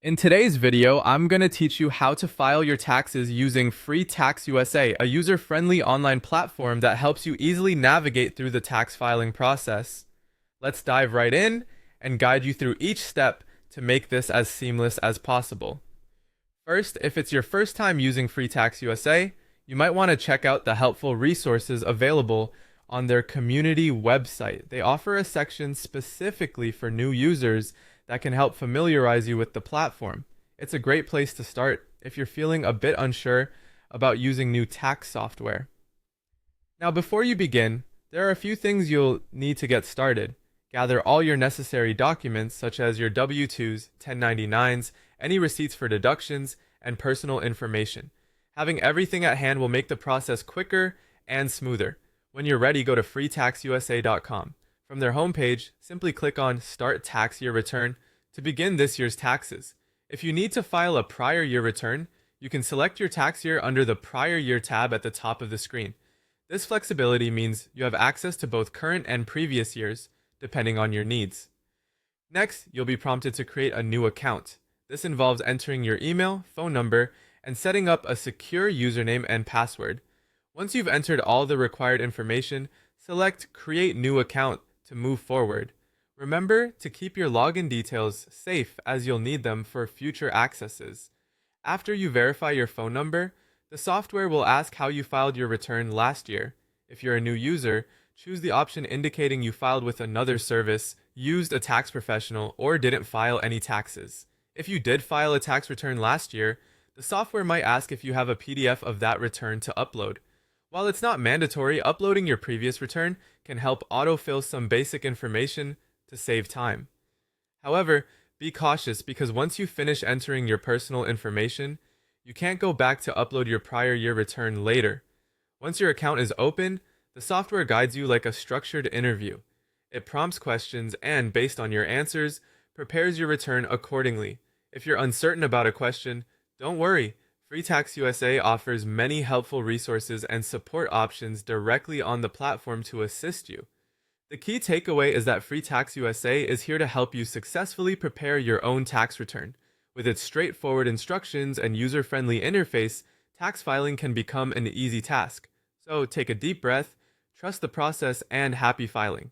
In today's video, I'm going to teach you how to file your taxes using Freetaxusa, a user-friendly online platform that helps you easily navigate through the tax filing process. Let's dive right in and guide you through each step to make this as seamless as possible. First, if it's your first time using Freetaxusa, you might want to check out the helpful resources available on their community website. They offer a section specifically for new users that can help familiarize you with the platform. It's a great place to start if you're feeling a bit unsure about using new tax software. Now, before you begin, there are a few things you'll need to get started. Gather all your necessary documents, such as your W-2s, 1099s, any receipts for deductions, and personal information. Having everything at hand will make the process quicker and smoother. When you're ready, go to freetaxusa.com. From their homepage, simply click on Start Tax Year Return to begin this year's taxes. If you need to file a prior year return, you can select your tax year under the Prior Year tab at the top of the screen. This flexibility means you have access to both current and previous years, depending on your needs. Next, you'll be prompted to create a new account. This involves entering your email, phone number, and setting up a secure username and password. Once you've entered all the required information, select Create New Account to move forward. Remember to keep your login details safe as you'll need them for future accesses. After you verify your phone number, the software will ask how you filed your return last year. If you're a new user, choose the option indicating you filed with another service, used a tax professional, or didn't file any taxes. If you did file a tax return last year, the software might ask if you have a PDF of that return to upload. While it's not mandatory, uploading your previous return can help autofill some basic information to save time. However, be cautious because once you finish entering your personal information, you can't go back to upload your prior year return later. Once your account is open, the software guides you like a structured interview. It prompts questions and, based on your answers, prepares your return accordingly. If you're uncertain about a question, don't worry. Freetaxusa offers many helpful resources and support options directly on the platform to assist you. The key takeaway is that Freetaxusa is here to help you successfully prepare your own tax return. With its straightforward instructions and user-friendly interface, tax filing can become an easy task. So take a deep breath, trust the process, and happy filing.